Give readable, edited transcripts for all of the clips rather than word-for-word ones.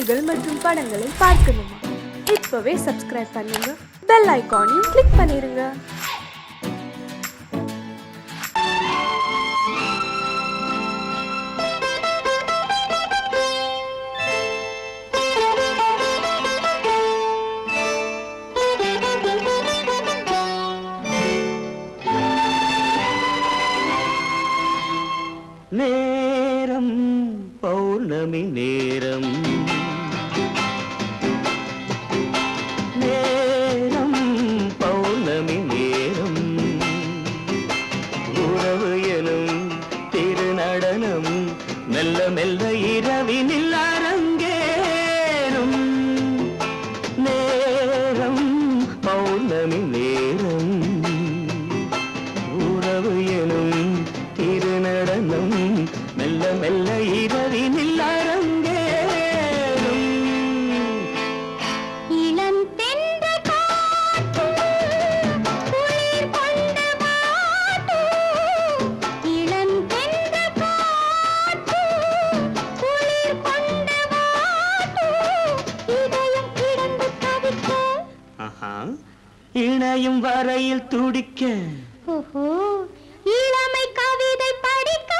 செய்திகள் மற்றும் படங்களை பார்க்கணுமா? இப்பவே சப்ஸ்கிரைப் பண்ணுங்க, பெல் ஐகானையும் கிளிக் பண்ணிருங்க. நேரம் பௌர்ணமி நேரம், நேரம் பௌர்ணமி நேரம், உறவு எனும் திருநடனம் மெல்ல மெல்ல இரவினில் அரங்கேறும். நேரம் பௌர்ணமி நேரம், உறவு எனும் திருநடனம் மெல்ல மெல்ல இரவினில் அரங்கேறும். இளம் தென்றல் காற்று குளிர் கொண்டு வாட்டும், இளம் தென்றல் காற்று குளிர் கொண்டு வாட்டும், இதயம் கிடந்து தவிக்க, இணையும் வரையில் துடிக்க, ஓஹோ இளமை கவிதை படிக்க.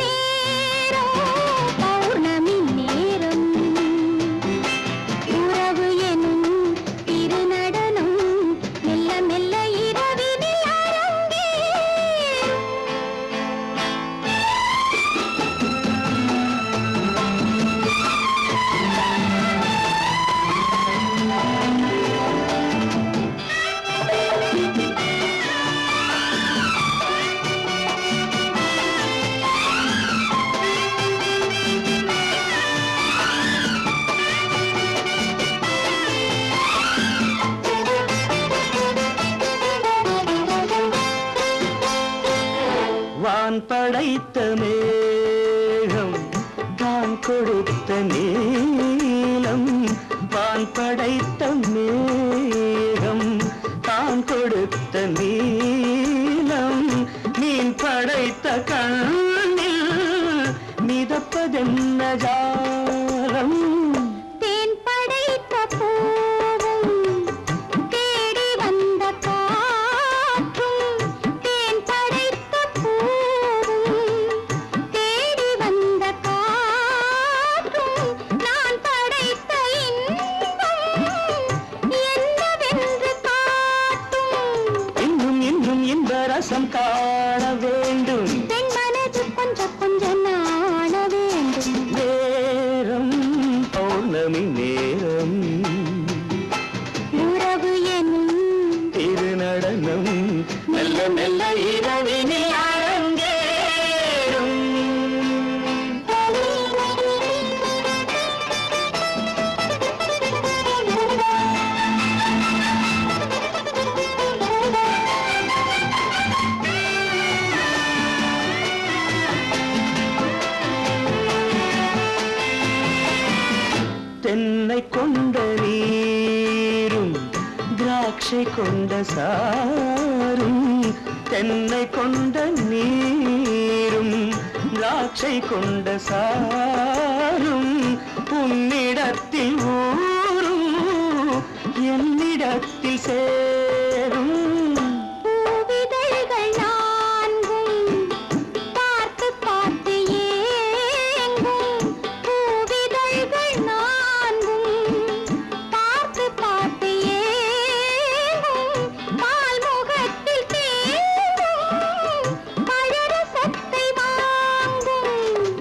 நேரம் பௌர்ணமி நேரம், உறவு எனும் திருநடனம் மெல்ல மெல்ல இரவினில் அரங்கேறும். வான் படைத்த மேகம் தான் கொடுத்த நீலம், வான் படைத்த மேகம் தான் கொடுத்த நீலம், மீன் படைத்த கண்ணில் மிதப்பதென்ன ஜாலம். தேன் படைத்த பூவும் தேடி வந்த காற்றும், தேன் படைத்த பூவும் தேடி வந்த காற்றும், நான் படைத்த இன்பம் என்னவென்று காட்டும். இன்னும் இன்னும் இந்த ரசம் காண வேண்டும், பெண் மனது கொஞ்சம் கொஞ்சம் நாண வேண்டும். நேரம் பௌர்ணமி நேரம், உறவு எனும் திருநடனம் மெல்ல மெல்ல இரவினில் அரங்கேறும். தென்னை கொண்ட நீரும் திராட்சை கொண்ட சாரும், தென்னை கொண்ட நீரும் திராட்சை கொண்ட சாரும், உன்னிடத்தில் ஊரும் என்னிடத்தில் சேரும். பூவிதழ்கள் நான்கும் பார்த்து பார்த்து ஏங்கும், பூவிதழ்கள் நான்கும் பார்த்து பார்த்து ஏங்கும், பால்முகத்தில் தேங்கும் பழரசத்தை வாங்கும்.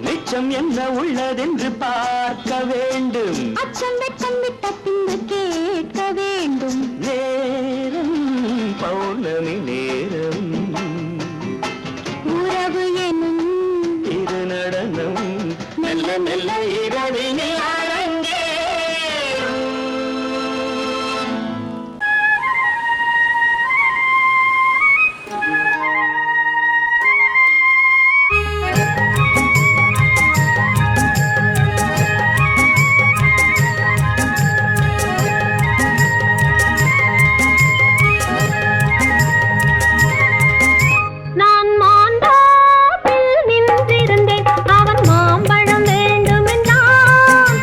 மிச்சம் என்ன உள்ளதென்று பார்க்க வேண்டும், அச்சம் வெட்கம் விட்ட பின்பு கேட்க வேண்டும். நேரம் பௌர்ணமி நேரம், உறவு எனும் திருநடனம் மெல்ல மெல்ல இரவினில் அரங்கேறும். நான் மாண்டாப்பில் நின்றிருந்தேன், அவன் மாம்பழம் வேண்டுமென்றான்.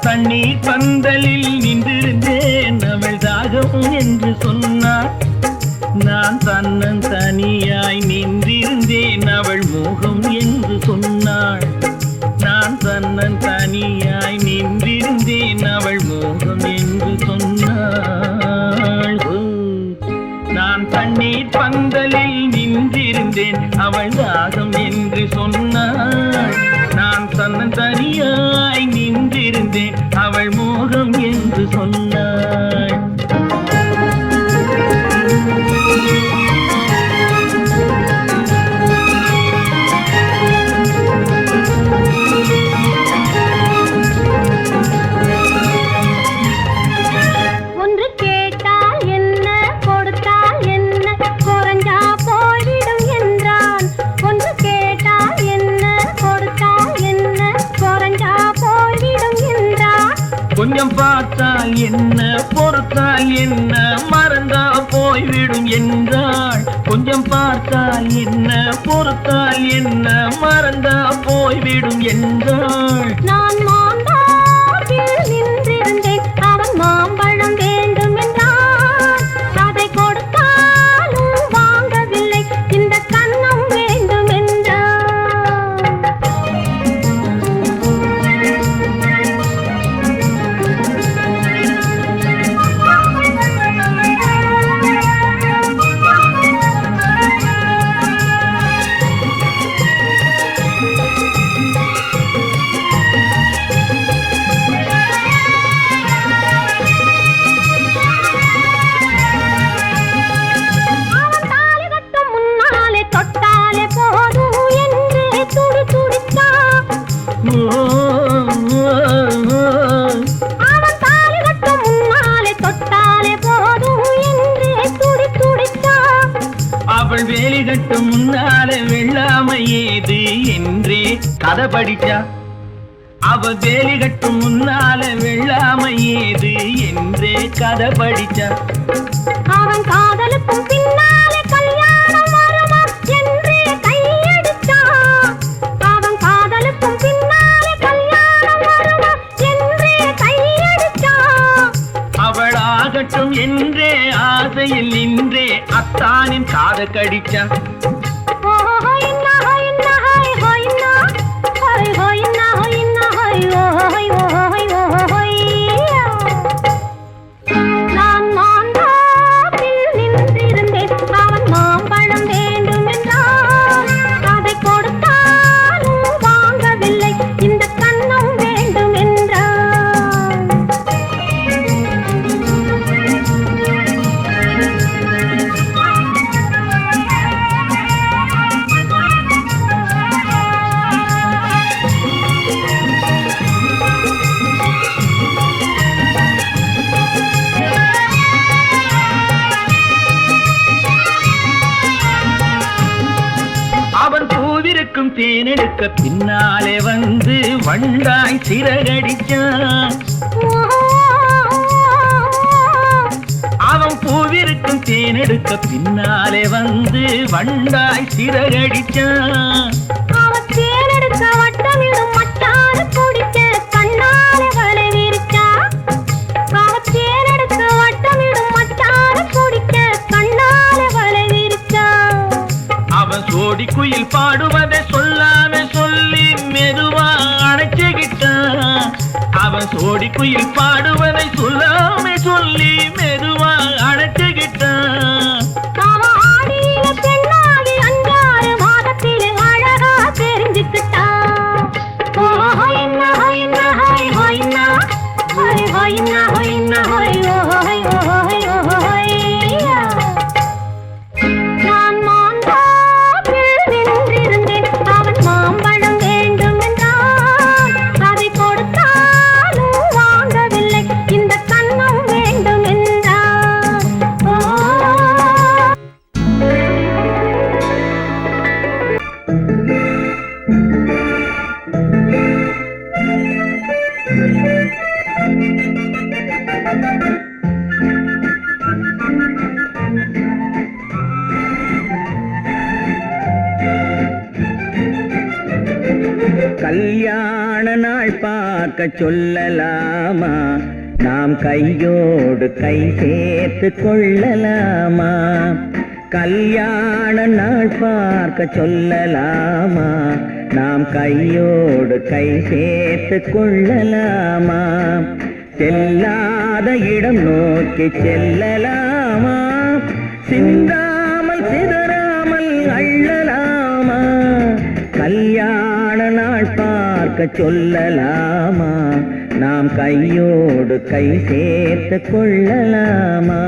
தண்ணீர் பந்தலில் நின்றிருந்தேன் அவள் தாகம் என்று சொன்னாள். நான் தன்னன் தனியாய் நின்றிருந்தேன் அவள் மோகம் என்று சொன்னாள். நான் தன்னன் தனியாய் நின்றிருந்தேன் அவள் மோகம் என்று சொன்னாள். நான் தண்ணீர் பந்தலில் நின்றிருந்தேன் அவள் தாகம் என்று சொன்னாள். நான் தன்னன் தனியாய் நின்றிருந்தேன் அவள் மோகம் என்று சொன்னாள். கொஞ்சம் பார்த்தால் என்ன பொறுத்தால் என்ன மறந்தா போய்விடும் என்றாள். கொஞ்சம் பார்த்தால் என்ன பொறுத்தால் என்ன மறந்தா போய்விடும் என்றாள். நான் மாம்பழத்தில் நின்றிருந்தேன் அவன் மாம்பழம் வேண்டும் என்றான். அதை கொடுத்தாலும் வாங்கவில்லை இந்த கன்னம் வேண்டும் என்றான். அவள் வேலி கட்டும் முன்னாலே வெள்ளாமை ஏது என்றே கதை படிச்சா. அவள் வேலி கட்டும் முன்னாலே வெள்ளாமை ஏது என்றே கதை படிச்சா. அவன் காதலுக்கும் பின்னாலே கல்யாணம் வருமா என்றே கையடிச்சா. அவன் காதலுக்கும் பின்னாலே கல்யாணம் வருமா என்றே கையடிச்சா. அவள் ஆகட்டும் என்றே ஆசையில் நின்றே அத்தானின் காத கடிச்சா. நான் மாம்பழத்தில் நின்றிருந்தேன் அவன் மாம்பழம் வேண்டும் என்றான். அதை கொடுத்தாலும் வாங்கவில்லை இந்த கன்னம் வேண்டும் என்றான். அவன் பூவிருக்கும் தேனெடுக்க பின்னாலே வந்து வண்டாய் சிறகடிச்சான். அவன் பூவிருக்கும் தேனெடுக்க பின்னாலே வந்து வண்டாய் சிறகடிச்சான். அவன் தேனெடுக்க வட்டமிடும் மட்டாறு குடிக்க கண்ணாலே வலை விரிச்சா. அவன் தேனெடுக்க வட்டமிடும் மட்டாறு குடிக்க கண்ணாலே வலை விரிச்சா. அவன் சோடி குயில் பாடுவதை சொல்லாம சொல்லி மெதுவா அணைச்சுக்கிட்டான். அவன் சோடி குயில் பாடுவதை சொல்லாம சொல்லி மெதுவா அணைச்சுக்கிட்டான். அவன் ஆடியில பெண்ணாகி 5-6 மாதத்திலே அழகா தெரிஞ்சுக்கிட்டான். ஹொய்னா ஹொய்னா ஹொய் ஹொய்னா ஹொய் ஹொய்னா ஹொய்னா ஹொய் ஹொய் ஹொய் ஹொய்யா. நான் மாம்பழத்தில் நின்றிருந்தேன் அவன் மாம்பழம் வேண்டும் என்றான். அதை கொடுத்தாலும் வாங்கவில்லை இந்த கன்னம் வேண்டும் என்றான். கல்யாண நாள் பார்த்து பார்க்க சொல்லலாமா? நாம் கையோடு கை சேர்த்து கொள்ளலாமா? கல்யாண நாள் பார்க்க சொல்லலாமா? நாம் கையோடு கை சேர்த்து கொள்ளலாமா? செல்லாத இடம் நோக்கி செல்லலாமா? சிந்தாமல் சிதறாமல் அள்ளலாமா? கல்யாண நாள் பார்க்க சொல்லலாமா? நாம் கையோடு கை சேர்த்து கொள்ளலாமா?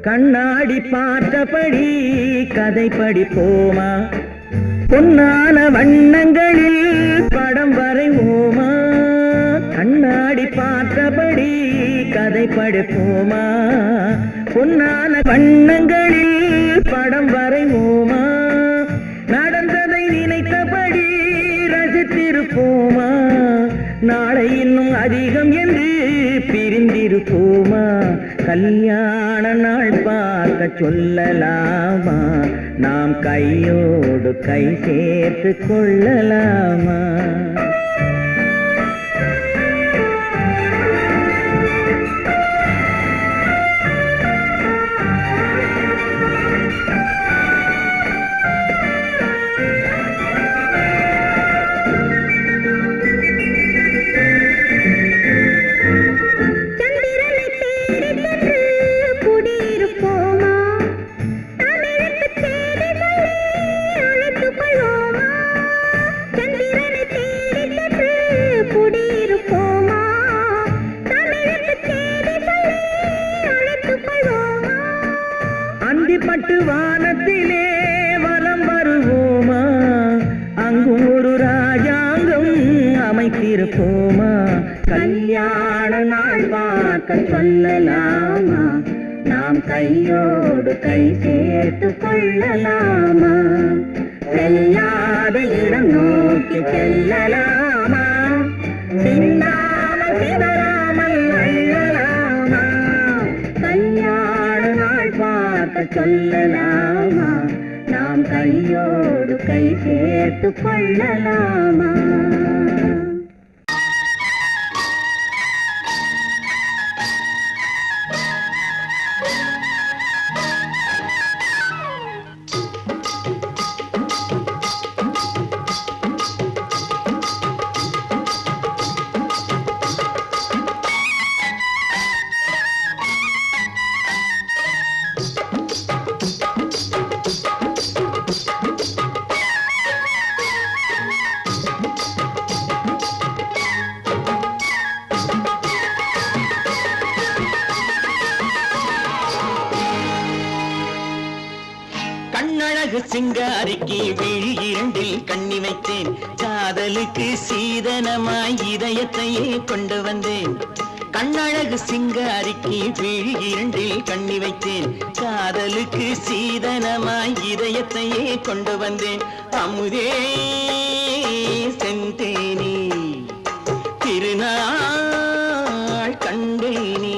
கண்ணாடி பார்த்தபடி கதை படிப்போமா? பொன்னான வண்ணங்களில் படம் வரைவோமா? கண்ணாடி பார்த்தபடி கதை படிப்போமா? பொன்னான வண்ணங்களில் படம் வரைவோமா? நடந்ததை நினைத்தபடி ரசித்திருப்போமா? நாளை இன்னும் அதிகம் என்று பிரிந்திருப்போமா? கல்யாண நாள் பார்க்க சொல்லலாமா? நாம் கையோடு கை சேர்த்து கொள்ளலாமா? பட்டு வானத்திலே வலம் வருவோமா? அங்கு ஒரு ராஜாங்கம் அமைத்திருப்போமா? கல்யாண நாள் பார்க்க சொல்லலாமா? நாம் கையோடு கை சேர்த்து கொள்ளலாமா? செல்லாத இடம் நோக்கி செல்லலாமா? சிந்தாமல் சிதறாமல் அள்ளலாமா? கல்யாண நாள் பார்க்க சொல்லலாமா? நாம் கையோடு கை சேர்த்து கொள்ளலாமா? கண்ணழகு சிங்காரிக்கு விழி இரண்டில் கண்ணி வைத்தேன். காதலுக்கு சீதனமாய் இதயத்தையே கொண்டு வந்தேன். கண்ணழகு சிங்காரிக்கு விழி இரண்டில் கண்ணி வைத்தேன் காதலுக்கு சீதனமாய் இதயத்தையே கொண்டு வந்தேன் அமுதே செந்தேனே திருநாள் கண்டேனே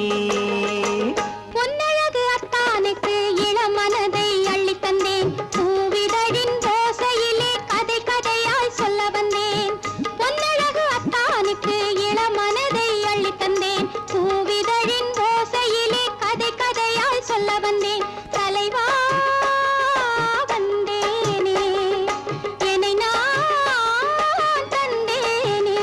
பொன்னழகு அத்தானுக்கு இளமனதை அள்ளி தந்தேன் பூவிதழின் ஓசையிலே கதை கதையாய் சொல்ல வந்தேன் பொன்னழகு அத்தானுக்கு இளமனதை அள்ளி தந்தேன் பூவிதழின் ஓசையிலே கதை கதையாய் சொல்ல வந்தேன் தலைவா வந்தேனே என்னை நான் தந்தேனே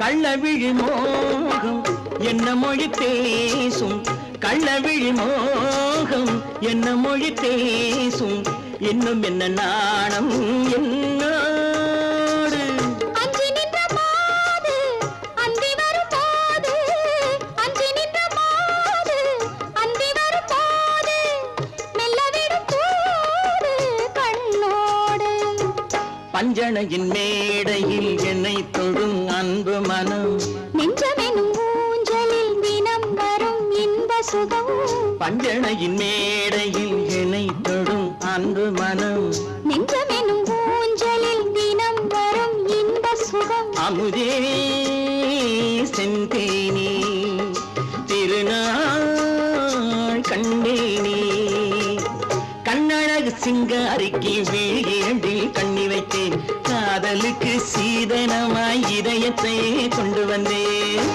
கள்ளவிழி மோகம் என்ன மொழி பேசும் கள்ளவிழி மோகம் என்ன மொழி பேசும் இன்னும் என்ன நாணம் என்னோடு அஞ்சி நின்ற மாது அந்தி வரும் போது அஞ்சி நின்ற மாது அந்தி வரும் போது மெல்ல விடும் தூது கண்ணோடு பஞ்சணையின் மேடையில் என்னை தொடும் அன்பு மனம் நெஞ்சமெனும் ஊஞ்சலில் தினம் வரும் இன்ப சுகம் பஞ்சணையின் மேடையில் என்னை தொடும் அன்பு மனம் நெஞ்சமெனும் ஊஞ்சலில் தினம் வரும் இன்ப சுகம் அமுதே செந்தேனே திருநாள் கண்டேனே கண்ணழகு சிங்காரிக்கு விழி இரண்டில் கண்ணி வைத்தேன் காதலுக்கு சீதனமாய் இதயத்தையே கொண்டு வந்தேன்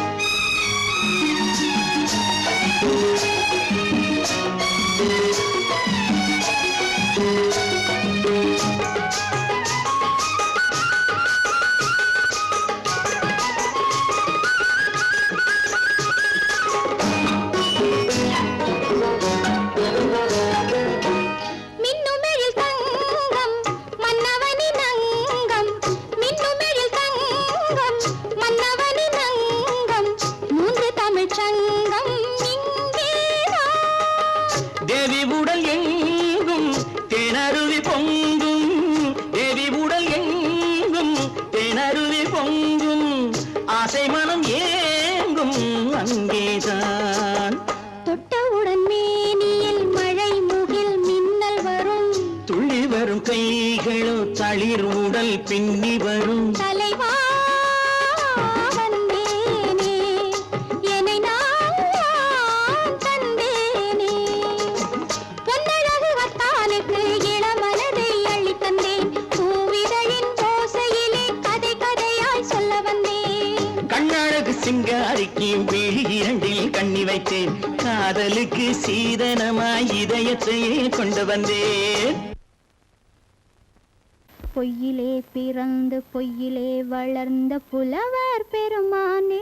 மின்னுமெழில் தங்கம் மன்னவனின் அங்கம் மின்னுமெழில் தங்கம் மன்னவனின் அங்கம் மூன்று தமிழ்ச் சங்கம் இங்கேதான் தேவி உடல் எங்கும் தேனருவி பொங்கும் தேவி உடல் எங்கும் தேனருவி பொங்கும் ஆசை மனம் ஏங்கும் அங்கேதான் தொட்டவுடன் மேனியில் மழை முகில் மின்னல் வரும் துள்ளி வரும் கைகளோ தளிர் உடல் பின்னி வரும் தலைவா வந்தேனே என்னை நான் தந்தேனே பொன்னழகு அத்தானுக்கு இளமனதை அள்ளி தந்தேன் பூவிதழின் ஓசையிலே கதை கதையாய் சொல்ல வந்தேன் கண்ணழகு சிங்காரிக்கு விழி இரண்டில் கண்ணி வைத்தேன் காதலுக்கு சீதனமாய் இதயத்தையே கொண்டு வந்தேன் பொய்யிலே பிறந்து பொய்யிலே வளர்ந்த புலவர் பெருமானே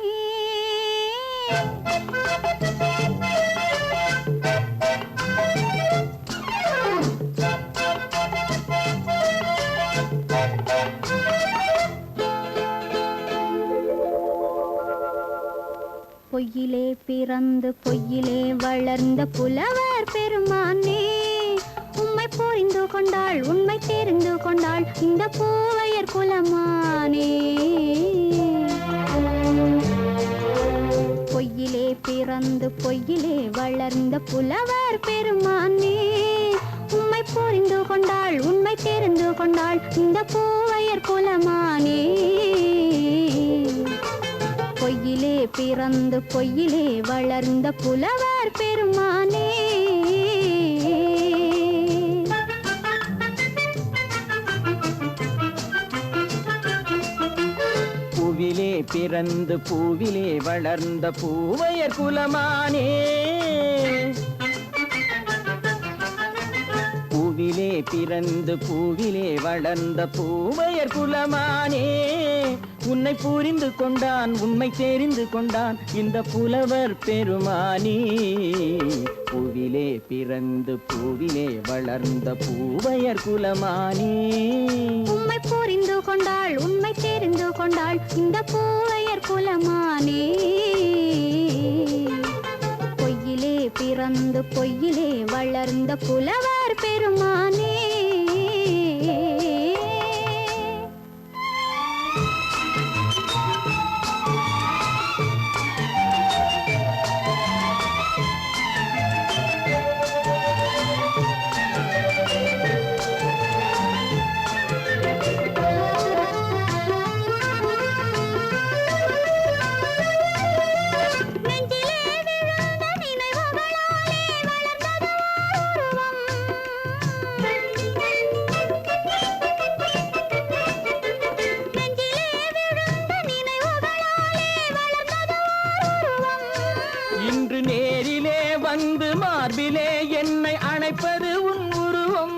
பொய்யிலே பிறந்து பொய்யிலே வளர்ந்த புலவர் பெருமானே உம்மை புரிந்து கொண்டாள் உண்மை தெரிந்து கொண்டாள் இந்த பூவையர் குலமானே பொய்யிலே பிறந்து பொய்யிலே வளர்ந்த புலவர் பெருமானே உம்மை புரிந்து கொண்டாள் உண்மை தெரிந்து கொண்டாள் இந்த பூவையர் குலமானே பொய்யிலே பிறந்து பொய்யிலே வளர்ந்த புலவர் பெருமானே பூவிலே பிறந்து பூவிலே வளர்ந்த பூவையர் குலமானே பூவிலே பிறந்து பூவிலே வளர்ந்த பூவையர் குலமானே உன்னை புரிந்து கொண்டான் உண்மை தெரிந்து கொண்டான் இந்த புலவர் பெருமானே பூவிலே பிறந்து பூவிலே வளர்ந்த பூவையர் குலமானே உம்மை புரிந்து கொண்டாள் உண்மை தெரிந்து கொண்டாள் இந்த பூவையர் பிறந்து பொய்யிலே வளர்ந்த புலவர் பெருமானே. இன்று நேரிலே வந்து மார்பிலே என்னை அணைப்பது உன் உருவம்.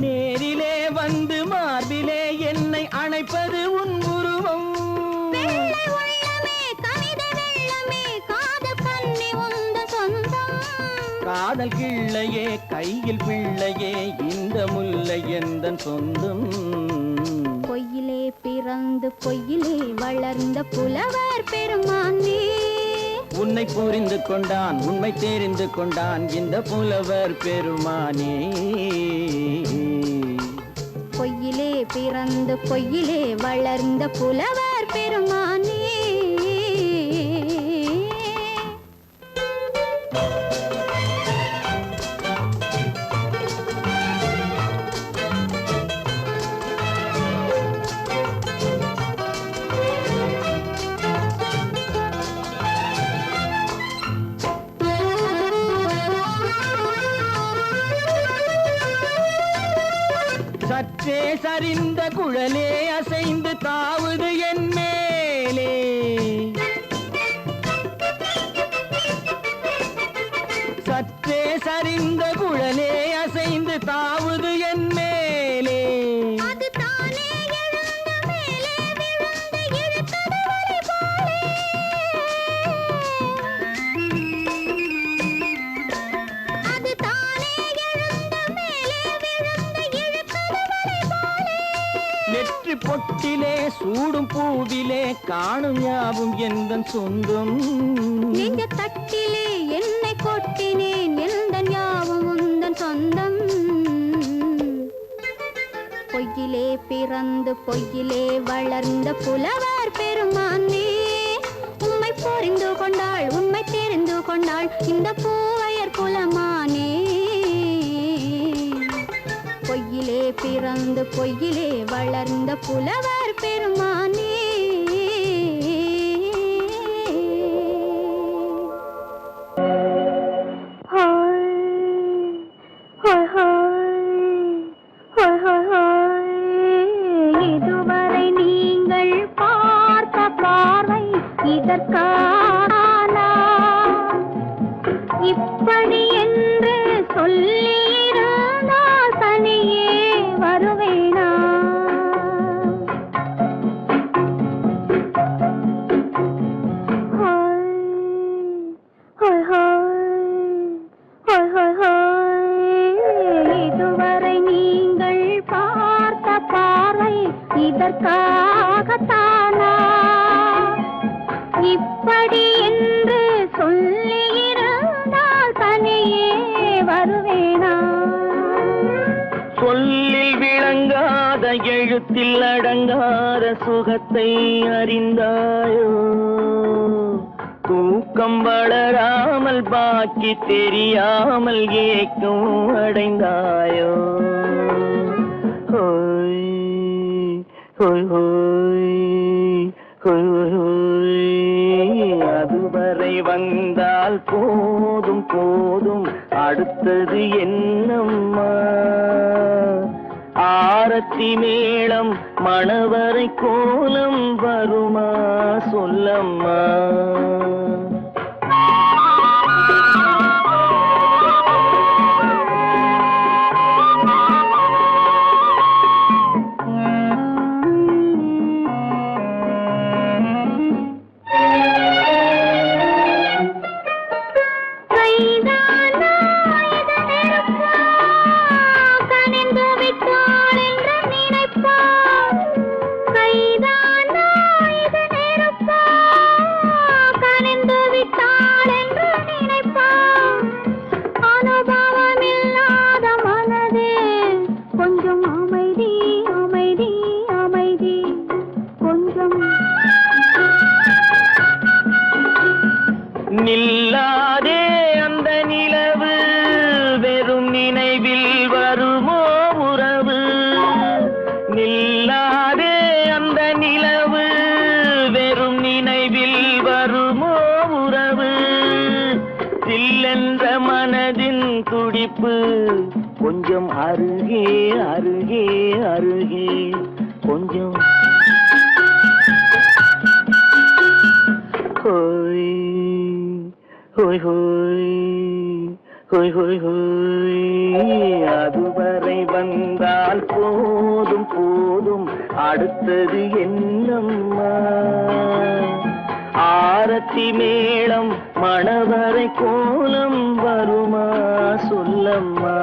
நேரிலே வந்து மார்பிலே என்னை அணைப்பது உன் உருவம். காதல் கிள்ளையே கையில் பிள்ளையே இந்த முல்லை எந்தன் சொந்தம். பொய்யிலே பிறந்து பொய்யிலே வளர்ந்த புலவர் பெருமானே. உன்னை புரிந்து கொண்டான் உண்மை தெரிந்து கொண்டான் இந்த புலவர் பெருமானே. பொய்யிலே பிறந்து பொய்யிலே வளர்ந்த புலவர் பெருமானே. சற்றே சரிந்த குழலே அசைந்து தாவுது என் மேலே. சற்றே சரிந்த குழலே அசைந்து தாவுது என் மேலே. நெற்றி பொட்டிலே சூடும் பூவிலே காணும் யாவும் எந்தன் சொந்தம். நெஞ்ச தட்டிலே என்னை கொட்டினேன் எந்தன் யாவும் உந்தன் சொந்தம். பொய்யிலே பிறந்து பொய்யிலே வளர்ந்த புலவர் பெருமானே. உம்மை புரிந்து கொண்டாள் உண்மை தெரிந்து கொண்டாள் இந்த பூவையர் குலமானே. பொய்யிலே பிறந்து பொய்யிலே வளர்ந்த புலவர் பெருமானே. இதுவரை நீங்கள் பார்த்த பார்வை இதற்கானா இப்படி என்று சொல்லியிருந்தால் தனியே வருவேனா. இதுவரை நீங்கள் பார்த்த பார்வை இதற்காகத்தானா இப்படி என்று சொல்லியிருந்தால் தனியே வருவேனா. சொல்லில் விளங்காத எழுத்தில் அடங்காத சுகத்தை அறிந்தாயோ. தூக்கம் வளராமல் பாக்கி தெரியாமல் ஏக்கம் அடைந்தாயோ. ஹோய் ஹோய் ஹோய் ஹோய் ஹோய். அதுவரை வந்தால் போதும் போதும் அடுத்தது என்னம்மா. ஆரத்தி மேளம் மணவரை கோலம் வருமா சொல்லம்மா. கைதானா இது நெருப்பா கொஞ்சம் அருகே அருகே அருகே கொஞ்சம் ஹோய் ஹோய் ஹோய் ஹோய் ஹோய் ஹோய் அதுவரை வந்தால் போதும் போதும் அடுத்தது என்னம்மா ஆரத்தி மேளம் மணவரை கோலம் வருமா சொல்லம்மா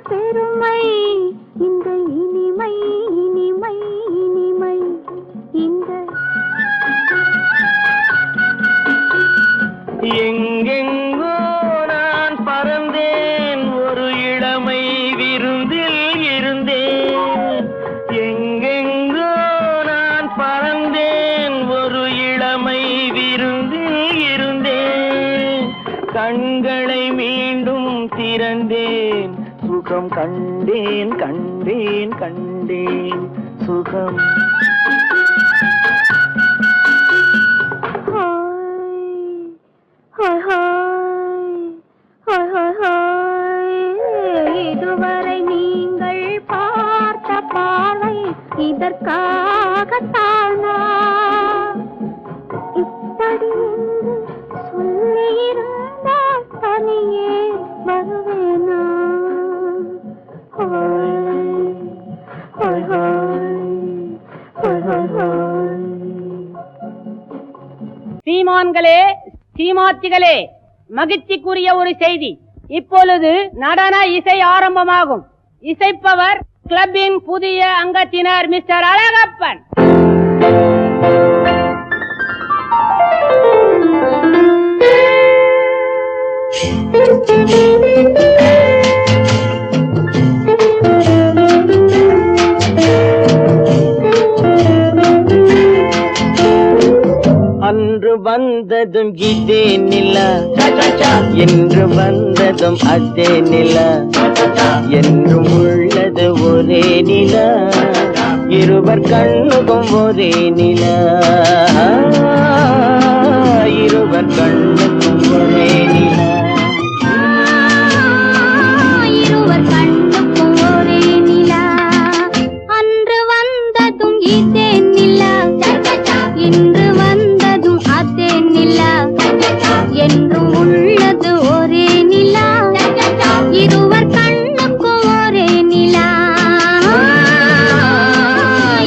பெருமை இந்த இனிமை இனிமை இனிமை இந்த எங்கெங்கோ நான் பறந்தேன் ஒரு இளமை விருந்தில் இருந்தேன் எங்கெங்கோ நான் பறந்தேன் ஒரு இளமை விருந்தில் இருந்தேன் கண்களை மீண்டும் திறந்தேன் சுகம் கண்டேன் கண்டேன் கண்டேன் சுகம் இதுவரை நீங்கள் பார்த்த பார்வை இதற்காகத்தானா இப்படி சொல்லியிருந்தால் தனியே வருவேனா சீமான்களே சீமாத்திகளே மகிழ்ச்சிக்குரிய ஒரு செய்தி. இப்பொழுது நடன இசை ஆரம்பமாகும். இசைப்பவர் கிளப்பின் புதிய அங்கத்தினர் மிஸ்டர் அழகப்பன். அன்று வந்ததும் இதே நிலா என்று வந்ததும் அதே நிலா என்றும் உள்ளது ஒரே நிலா இருவர் கண்ணுக்கும் ஒரே நிலா இருவர் கண்ணுக்கும் ஒரே நிலா இருவர் கண்ணுக்கும் ஒரே நிலா அன்று வந்ததும் இதே நிலா இன்று வந்ததும் அதே நிலா என்றும் உள்ளது ஒரே நிலா இருவர் கண்ணுக்கும் ஒரே நிலா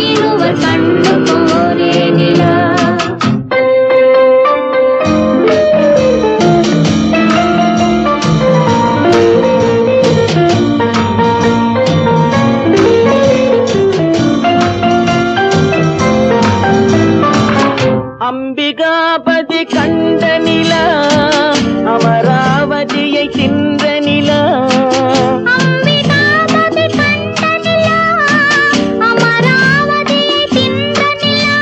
இருவர் கண்ணுக்கும் ஒரே நிலா அம்பிகாபதி கண்ட நிலா அமராவதியை தின்ற நிலா அம்பிகாபதி கண்ட நிலா அமராவதியை தின்ற நிலா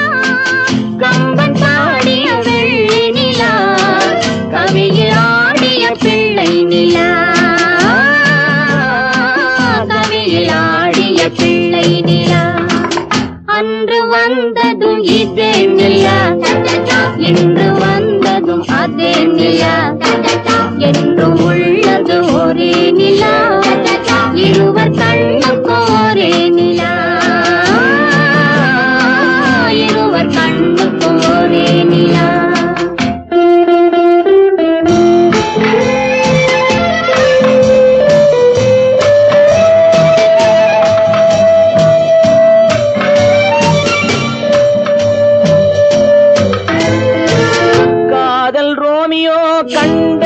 கம்பன் பாடிய வெள்ளி நிலா கவியில் ஆடிய பிள்ளை நிலா கவியில் ஆடிய பிள்ளை நிலா அன்று வந்ததும் இதே நிலா இன்று வந்ததும் அதே நிலா என்றும் உள்ளது ஒரே நிலா இருவர் கண்ணுக்கும் ஒரே நிலா இருவர் கண்ணுக்கும் ஒரே நிலா காதல் ரோமியோ கண்ட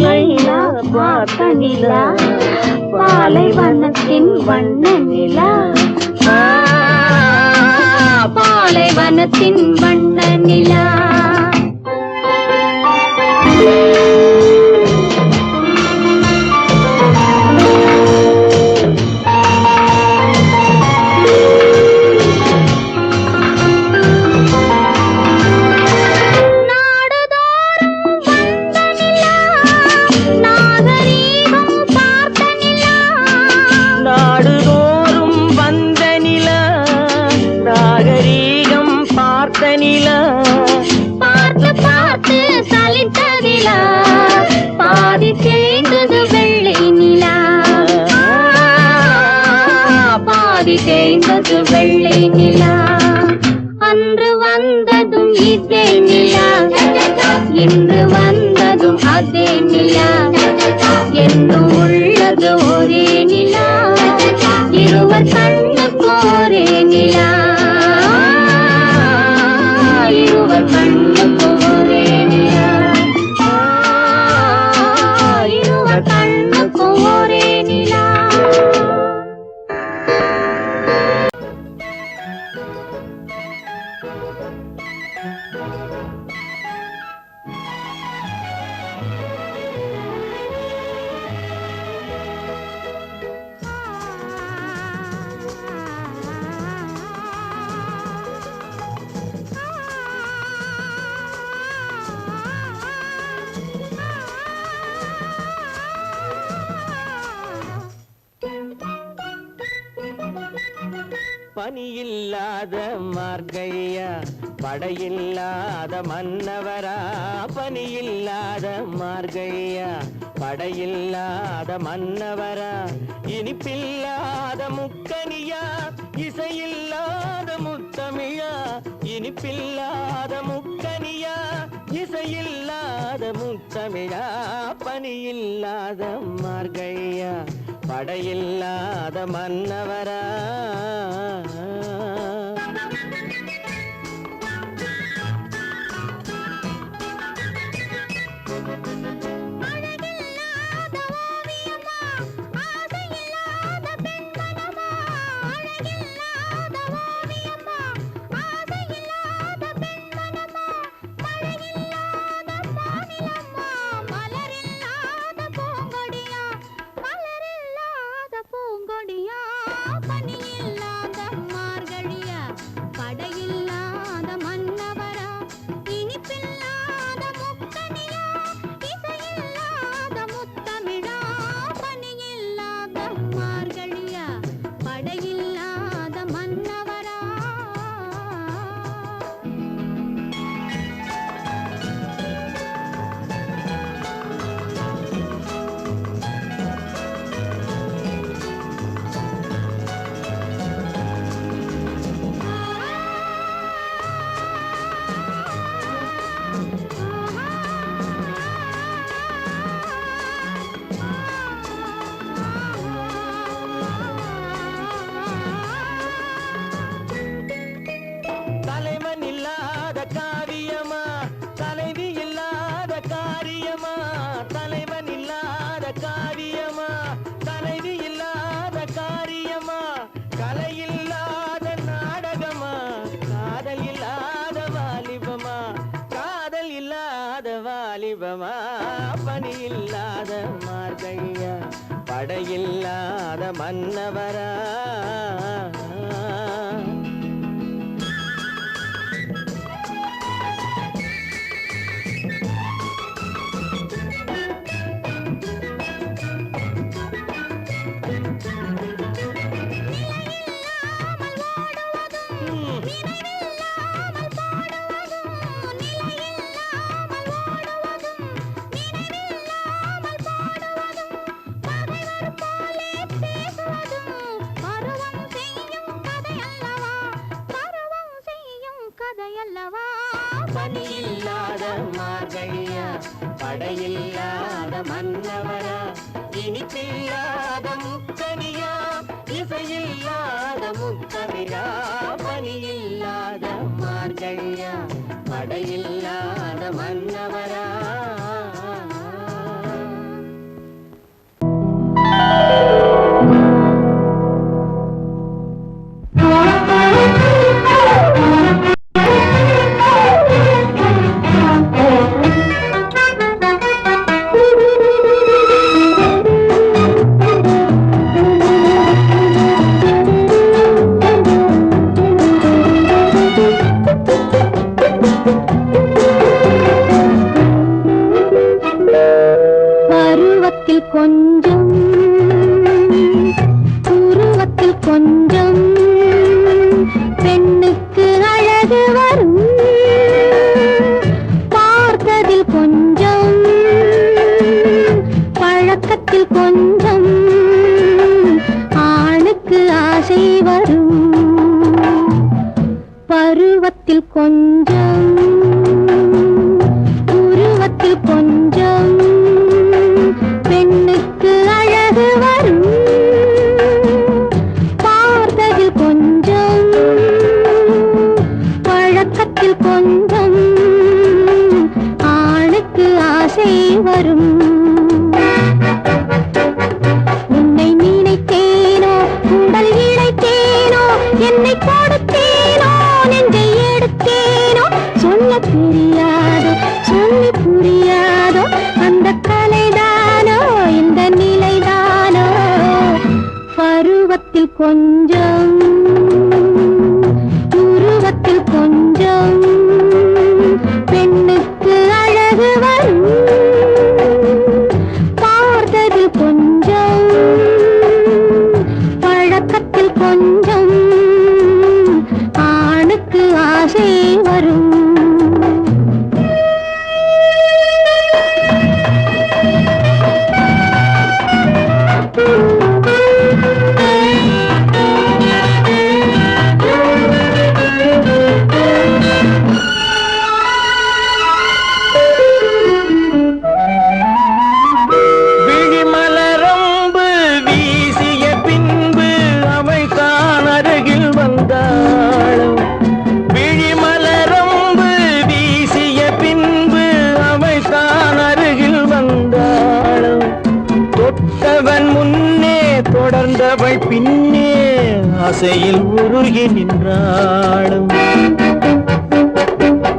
நிலா பார்த்த நிலா பாலைவனத்தின் வண்ண நிலா பாலைவனத்தின் வண்ண நிலா பார்த்து பார்த்து சலித்ததிலா பாதி தேய்ந்தது வெள்ளை நிலா பாதி தேய்ந்தது வெள்ளை நிலா அன்று வந்ததும் இதே நிலா இன்று வந்ததும் அதே நிலா என்றும் உள்ளது ஒரே நிலா இருவர் கண்ணுக்கு ஒரே நிலா இருவர் கண்ணுக்கு ஒரே நிலா இருவர் கண்ணுக்கு ஒரே நிலா பனியில்லாத மார்கழியா படையில்லாத மன்னவரா பனியில்லாத மார்கழியா படையில்லாத மன்னவரா இனிப்பில்லாத முக்கனியா இசையில்லாத முத்தமிழா இனிப்பில்லாத முக்கனியா இசையில்லாத முத்தமிழா பனியில்லாத மார்கழியா படையில்லாத மன்னவரா வாலிபமா பனியில்லாத மார்கழியா படையில்லாத மன்னவரா பனியில்லாத மார்கழியா படையில்லாத மன்னவரா இனிப்பில்லாத முக்கனியா இசையில்லாத முத்தமிழா பனியில்லாத மார்கழியா படையில்லாத மன்னவரா உருவத்தில் கொஞ்சம் உருவத்தில் கொஞ்சம் பெண்ணுக்கு அழகு வரும் பார்த்ததில் கொஞ்சம் பழக்கத்தில் கொஞ்சம் ஆணுக்கு ஆசை வரும் பருவத்தில் கொஞ்சம் உருவத்தில் கொஞ்சம் பெண்ணுக்கு அழகு வரும் பார்த்ததில் கொஞ்சம் பழக்கத்தில் கொஞ்சம் ஆணுக்கு ஆசை வரும் உன்னை நினைத்தேனோ உடல் இழைத்தேனோ என்னை கொடுத்தேனோ நெஞ்சை எடுத்தேனோ சொல்ல தெரியாதோ சொல்லி புரியாதோ அந்த கலைதானோ இந்த நிலைதானோ பருவத்தில் கொஞ்சம் உருவத்தில் கொஞ்சம் பெண்ணுக்கு அழகு வரும் பார்த்ததில் கொஞ்சம் பழக்கத்தில் கொஞ்சம் ஆணுக்கு ஆசை வரும் விழிமலரம்பு வீசிய பின்பு அவை தான் அருகில் வந்தாள் விழிமலரம்பு வீசிய பின்பு அவை தான் அருகில் வந்தாள் தொட்டவன் முன்னே தொடர்ந்தவள் பின்னே ஆசையில் உருகி நின்றாளும்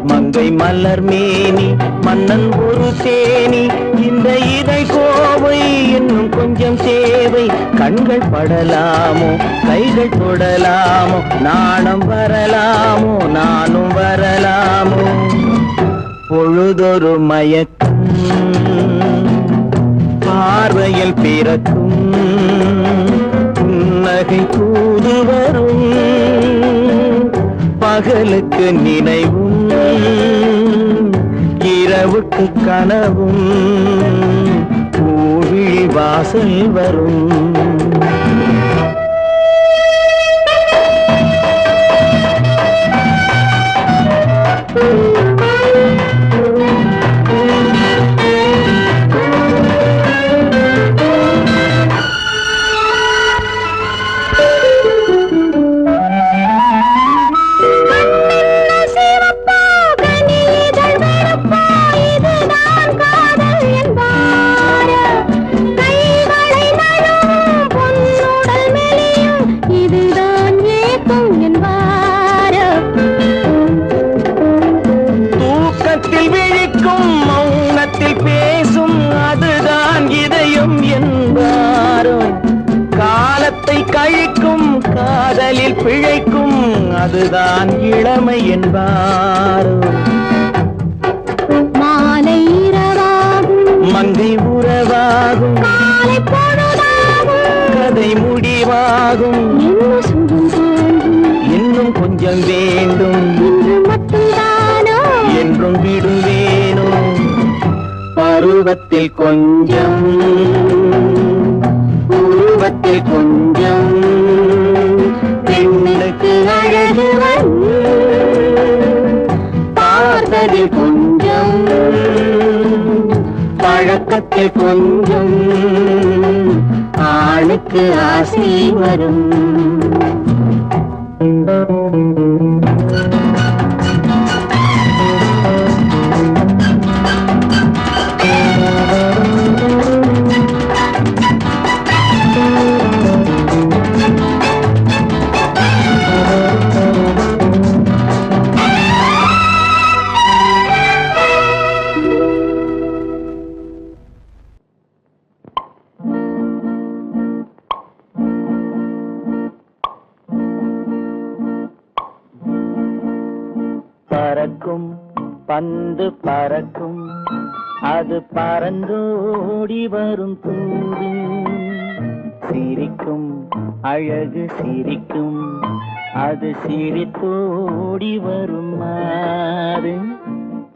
மங்கை மலர் மேனி மன்னன் ஒரு தேனி இந்த இதை கோவை இன்னும் கொஞ்சம் சேவை கண்கள் படலாமோ கைகள் தொடலாமோ நாணம் வரலாமோ நானும் வரலாமோ பொழுதொரு மயக்கம் பார்வையில் பிறக்கும் புன்னகை தூது வரும் பகலுக்கு நினைவும் இரவுக்கு கனவும் பூவிழி வாசல் வரும் கழிக்கும் காதலில் பிழைக்கும் அதுதான் இளமை என்பாரோ மாலை இரவாகும் மங்கை உறவாகும் காலை பொழுதாகும் கதை முடிவாகும் இன்னும் சுகம் தோன்றும் இன்னும் கொஞ்சம் வேண்டும் இன்று மட்டும்தானோ என்றும் விடுவேனோ பருவத்தில் கொஞ்சம் உருவத்தில் கொஞ்சம் பெண்ணுக்கு அழகு வரும் பார்த்ததில் கொஞ்சம் பழக்கத்தில் கொஞ்சம் ஆணுக்கு ஆசை வரும் பறக்கும் பந்து பறக்கும் அது பறந்தோடி வரும் தூது சிரிக்கும் அழகு சிரிக்கும் அது சிரித்தோடி வரும் மாறு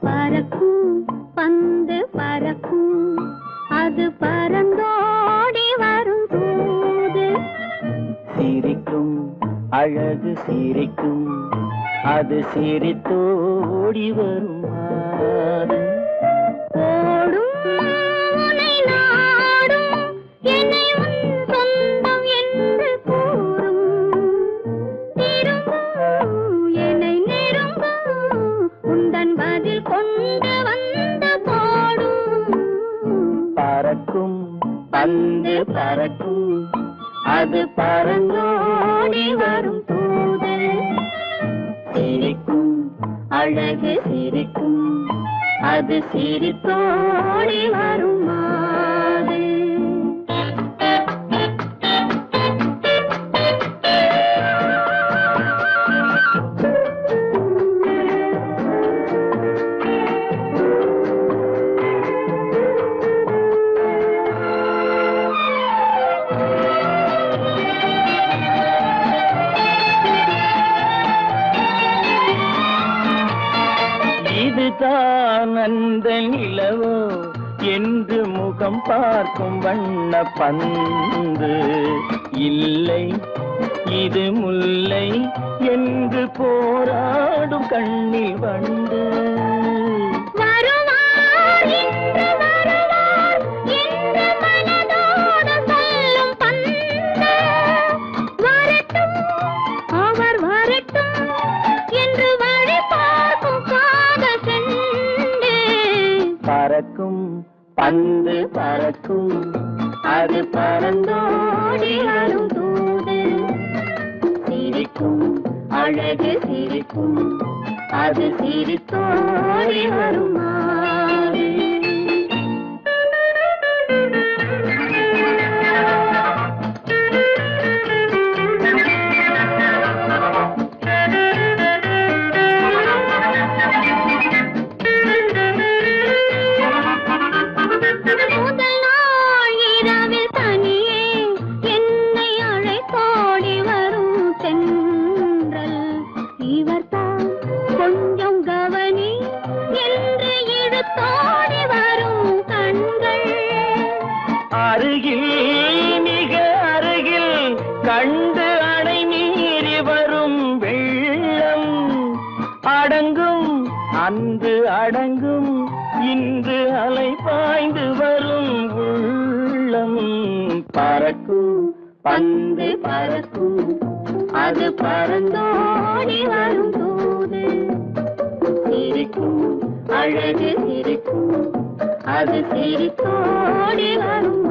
பறக்கும் பந்து பறக்கும் அது பறந்தோடி வரும் தூது சிரிக்கும் அழகு சிரிக்கும் அது சிரித்தோடி வரும் மாறு ஓடும் உன்னை நாடும் என்னை உன் சொந்தம் என்று கூறும் திரும்பும் என்னை நெருங்கும் உந்தன் பதில் கொண்டு வந்து போடும் பறக்கும் பந்து பறக்கும் அது பறந்தோடி வரும் தூது சிரிக்கும் அழகு சிரிக்கும் அது சிரித்தோடி வரும் மாது இதுதான் அந்த நிலவோ என்று முகம் பார்க்கும் வண்ண பந்து இல்லை இது முல்லை என்று போராடும் கண்ணில் வண்டு வருவார் இன்று வருவார் என்று மனதோடு சொல்லும் பந்து வரட்டும் அவர் வரட்டும் என்று வழி பார்க்கும் காதல் செண்டு பறக்கும் பந்து பறக்கும் அது பறந்தோடி வரும் தூது சிரிக்கும் அழகு சிரிக்கும் அது சிரித்தோடி வரும் மாறு முதல் நாள் இரவில் தனியே என்னை அழைத்தோடி வரும் தென்றல் இவர்தான் கொஞ்சம் கவனி என்று இழுத்தோடி வரும் கண்கள் அருகில் மிக அருகில் கண்டு அணை மீறி வரும் வெள்ளம் அடங்கும் அன்று அடங்கும் இன்று அலை பாய்ந்து வரும் உள்ளம் பறக்கும் பந்து பறக்கும் அது பறந்தோடி வரும் தூது சிரிக்கும் அழகு சிரிக்கும் அது சிரித்தோடி வரும்